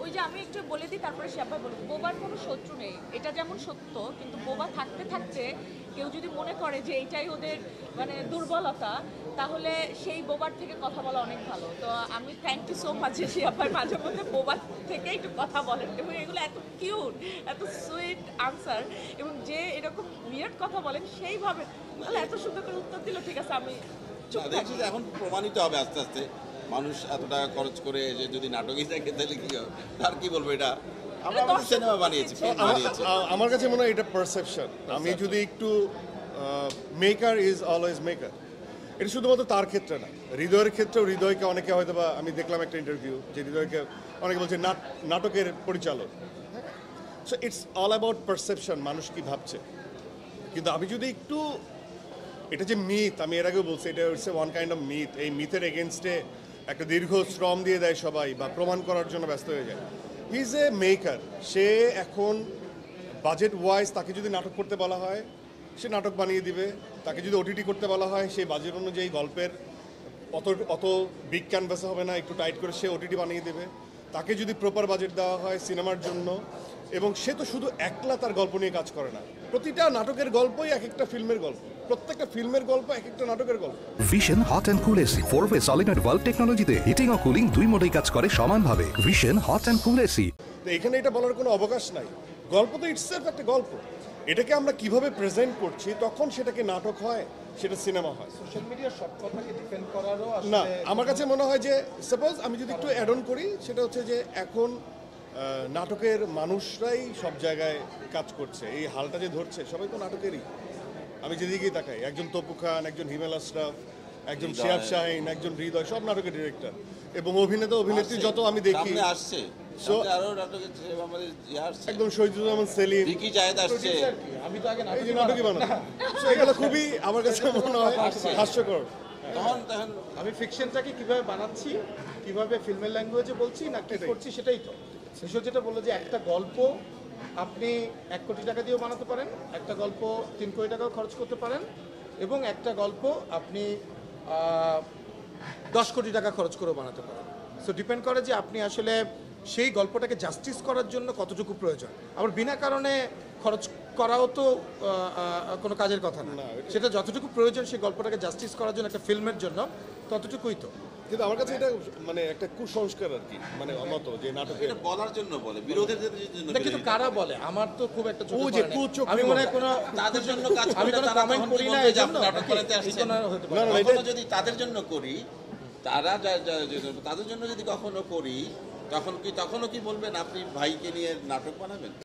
ওই যে আমি একটু বলে দিই তারপরে শিহাব ভাই বলবো, বোবার কোনো শত্রু নেই, এটা যেমন সত্য, কিন্তু বোবা থাকতে থাকতে কেউ যদি মনে করে যে এইটাই ওদের মানে দুর্বলতা, তাহলে সেই বোবার থেকে কথা বলা অনেক ভালো। তো আমি থ্যাংক ইউ সো মাচ যে শিহাব ভাই মাঝে মধ্যে বোবার থেকে একটু কথা বলেন, এবং এগুলো এত কিউট, এত সুইট আনসার, এবং যে এরকম উইয়ার্ড কথা বলেন সেইভাবে তাহলে এত সুন্দর করে উত্তর দিল। ঠিক আছে, আমি দেখছি যে এখন প্রমাণিত হবে আস্তে আস্তে, মানুষ এত টাকা খরচ করে যে যদি নাটকই দেখে তাহলে কি হবে, আর কি বলবো, এটা আমরা আমাদের সিনেমা বানিয়েছি, film বানিয়েছি। আমার কাছে মনে হয় এটা পারসেপশন। আমি যদি একটু মেকার ইজ অলওয়েজ মেকার, এটা শুধুমাত্র তার ক্ষেত্রে না, হৃদয়ের ক্ষেত্রেও। হৃদয়কে অনেকে হয়তো বা, আমি দেখলাম একটা ইন্টারভিউ যে হৃদয়কে অনেকে বলছে নাটকের পরিচালক। So it's all about perception, মানুষ কি ভাবছে। কিন্তু আমি যদি একটু, এটা যে মিথ, আমি এর আগেও বলছি, এটা হচ্ছে ওয়ান কাইন্ড অফ মিথ। এই মিথের এগেনস্টে একটা দীর্ঘ শ্রম দিয়ে দেয় সবাই, বা প্রমাণ করার জন্য ব্যস্ত হয়ে যায়। He is a maker. সে এখন বাজেট ওয়াইজ তাকে যদি নাটক করতে বলা হয়, সে নাটক বানিয়ে দিবে। তাকে যদি ওটিটি করতে বলা হয়, সেই বাজেট অনুযায়ী গল্পের অত বিগ ক্যানভাসে হবে না, একটু টাইট করে সে ওটিটি বানিয়ে দেবে। তাকে যদি প্রপার বাজেট দেওয়া হয় সিনেমার জন্য, এবং সে তো শুধু একলা তার গল্প নিয়ে কাজ করে না, প্রতিটা নাটকের গল্পই এক একটা ফিল্মের গল্প, প্রত্যেকটা ফিল্মের গল্প এক একটা নাটকের গল্প। Vision hot and cool AC 4-way solenoid valve টেকনোলজিতে হিটিং ও কুলিং দুই মোডেই কাজ করে সমানভাবে। Vision hot and cool AC. তো এখানে এটা বলার কোনো অবকাশ নাই। গল্প তো ইটসেলফ একটা গল্প। এটাকে আমরা কিভাবে প্রেজেন্ট করছি, তখন সেটাকে নাটক হয়, সেটা সিনেমা হয়। সোশ্যাল মিডিয়ার সব কথাকে ডিফেন্ড করারও না, আমার কাছে মনে হয় যে, সাপোজ আমি যদি একটু অ্যাড অন করি, সেটা হচ্ছে যে এখন নাটকের মানুষরাই সব জায়গায় কাজ করছে। এই হালটা যে ধরছে, সবাই তো নাটকেরই। আমি যেদিকেই তাকাই, একজন তপু খান, একজন হিমেল আশরাফ, একজন শিহাব শাহিন, একজন হৃদয়, সব নাটকের ডিরেক্টর এবং অভিনেতা অভিনেত্রী যত আমি দেখি আসছে, আরো নাটকের আমাদের একদম শহীদুজ্জামান সেলিম, ভিকি জায়েদ আসছে। আমি তো আগে এই যে নাটকই বানাতো। So এগুলো খুবই আমার কাছে মনে হয় হাস্যকর। তখন আমি ফিকশনটাকে কিভাবে বানাচ্ছি, কিভাবে ফিল্মের ল্যাঙ্গুয়েজে বলছি না কি করছি, সেটাই তো শিশু যেটা বললো যে একটা গল্প আপনি 1 কোটি টাকা দিয়েও বানাতে পারেন, একটা গল্প 3 কোটি টাকাও খরচ করতে পারেন, এবং একটা গল্প আপনি 10 কোটি টাকা খরচ করেও বানাতে পারেন। সো ডিপেন্ড করে যে আপনি আসলে সেই গল্পটাকে জাস্টিস করার জন্য কতটুকু প্রয়োজন। আবার বিনা কারণে খরচ করাও তো কোনো কাজের কথা না। সেটা যতটুকু প্রয়োজন সেই গল্পটাকে জাস্টিস করার জন্য একটা ফিল্মের জন্য, ততটুকুই তো। কিন্তু আমার কাছে এটা মানে একটা কুসংস্কার আর কি, মানে মতো যে নাটকে এটা বলার জন্য বলে, বিরোধীদের জন্য। এটা কিন্তু কারা বলে, আমার তো খুব একটা চোখে ও যে পড়ে না। কুচক্রী আমি মনে হয় কোনো তাদের জন্য কাজ আমি করলে কোনো তারা কমেন্ট তখন করি কি না বলবে এই যে জন্য আপনি নাটক করাতে এই আসছেন? জন্য হতে পারে। না, না, কখনো যদি তাদের জন্য করি, তাদের জন্য যদি কখনো করি, তখনও কি বলবেন আপনি ভাইকে নিয়ে নাটক বানাবেন?